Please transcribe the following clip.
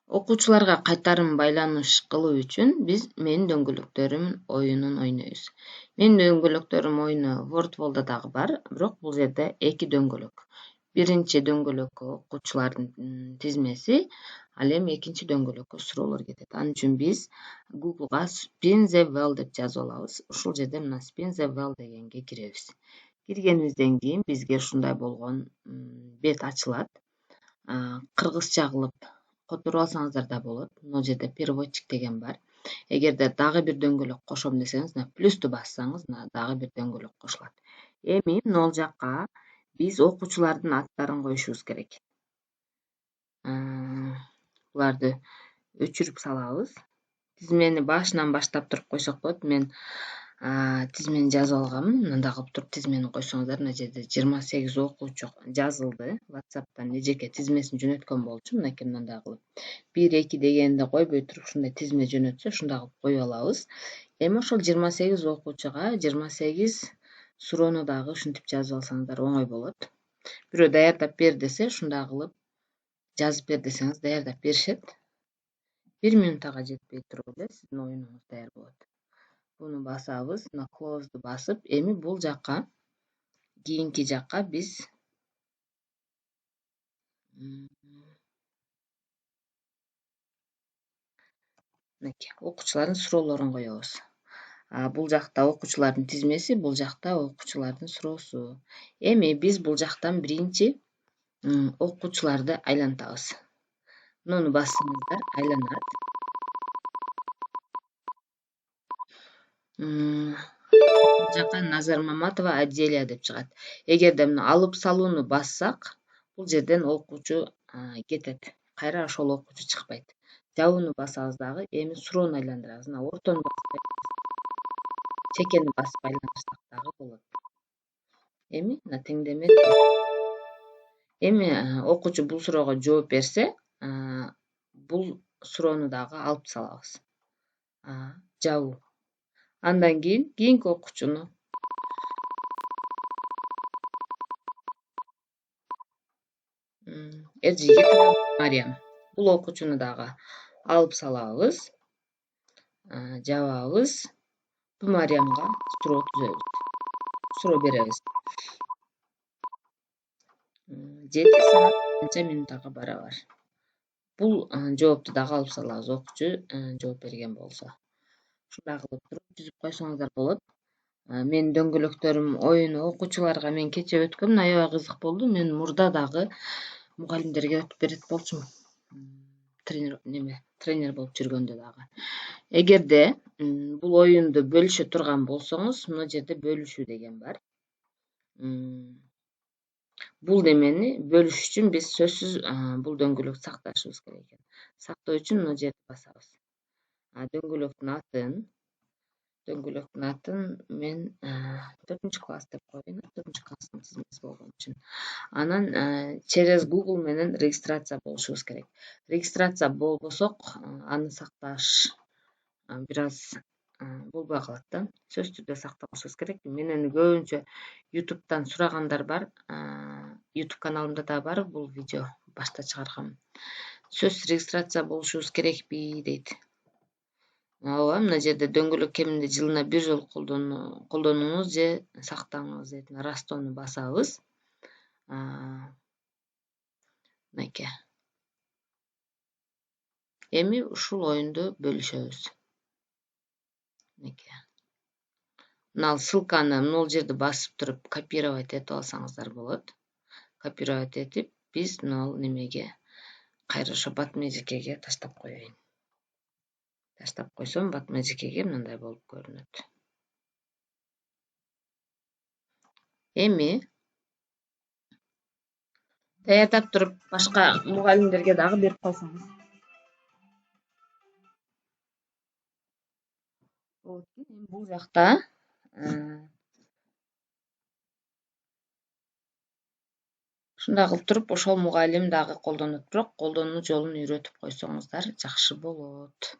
Окуучуларга кайтарым байланыш кылуу үчүн биз менин дөңгөлөктөрүм оюнун ойнойбуз. Менин дөңгөлөктөрүм оюну WordWall'да дагы бар, бирок бул жерде 2 дөңгөлөк. Биринчи дөңгөлөккө окуучулардын тизмеси, ал эми экинчи дөңгөлөккө суроолор кетет. Ал үчүн биз Google'га Spin the Well деп жазып алабыз. Ушул жерде мына Spin the Well дегенге киребиз. Киргенибизден кийин бизге ушундай болгон бет ачылат. Кыргызча кылып которуп алсаңыздар да болот. Могул жерде переводчик деген бар. Эгерде дагы бир дөңгөлөк кошом десеңиз, плюсту бассаңыз, дагы бир дөңгөлөк кошулат. Эми могул жакка биз окуучулардын аттарын коюшубуз керек. Буларды өчүрүп салабыз. Тизмени башынан баштап туруп койсок болот. Мен тизмени жазып алганмын. Мындай кылып туруп тизмени койсоңуздар, мына жерде 28 окуучу жазылды. WhatsApp'тан эжеке тизмесин жөнөткөн болчу. Мынакей мындай кылып. 1-2 дегенди койбой туруп ушундай тизме жөнөтсө, ушундай кылып коюп алабыз. Эми ошол 28 окуучуга 28 суроону дагы ушинтип жазып алсаңыздар оңой болот. Бирөө даярдап бер десе, ушундай кылып жазып бер десеңиз даярдап беришет. 1 минутага жетпей туруп эле сиздин оюнуңуз даяр болот. Буну басабыз, мына close'ду басып, эми бул жакка, кийинки жакка биз окуучулардын суроолорун коебуз. Бул жакта окуучулардын тизмеси, бул жакта окуучулардын суроосу. Эми биз бул жактан биринчи окуучуларды айлантабыз. Муну бассаңыздар айланат. Бул жакка Назар Маматова Аделия деп чыгат. Эгерде мына алып салууну бассак, бул жерден окуучу кетет. Кайра ошол окуучу чыкпайт. Жабууну басабыз дагы, эми суроону айландырабыз. Мына ортону басып, чекени басып айландырсак дагы болот. Эми мына теңдеме. Эми окуучу бул суроого жооп берсе, бул суроону дагы алып салабыз. Жабуу. Андан кийинки окуучуну Эржигитова Мариям. Бул окуучуну дагы алып салабыз. Жабабыз. Бул Мариямга суроо түзөбүз. Суроо беребиз. 7 саат 10 минутага барабар. Бул жоопту дагы алып салабыз, окуучу жооп берген болсо. Ушундай кылып туруп түзүп койсоңуздар болот. Менин дөңгөлөктөрүм оюну окуучуларга мен кече өткөм, аябай кызык болду. Мен мурда дагы мугалимдерге өтүп берет болчумун. Тренер болуп жүргөндө дагы. Эгерде бул оюнду бөлүшө турган болсоңуз, мына жерде бөлүшүү деген бар. Бул немени бөлүш үчүн биз сөзсүз бул дөңгөлөктү сакташыбыз керек экен. Сактоо үчүн мына жерди басабыз. Дөңгөлөктүн атын мен 4-класс деп коеюн. 4-класстын тизмеси болгон үчүн. Анан через Google менен регистрация болушубуз керек. Регистрация болбосок, аны сакташ бир аз болбой калат да. Сөзсүз түрдө сакташыбыз керек. Менен көбүнчө YouTube'дан сурагандар бар. YouTube каналымда да бар бул видео, башта чыгаргам. Сөзсүз регистрация болушубуз керекпи дейт. Ооба, мына жерде дөңгөлөк кеминде жылына 1 жолу колдонуңуз же сактаңыз дейт. Растоону басабыз. Мынакей. Эми ушул оюнду бөлүшөбүз. Мынакей. Мына ссылканы могул жерде басып туруп копировать этип алсаңыздар болот. Копировать этип, биз могул немеге кайра ошо батма эжекеге таштап коеюн. Таштап койсом, батма эжекеге мындай болуп көрүнөт. Эми даярдап туруп башка мугалимдерге дагы берип койсоңуз болот. Эми бул жакта ушундай кылып туруп ошол мугалим дагы колдонот, бирок колдонуу жолун үйрөтүп койсоңуздар жакшы болот.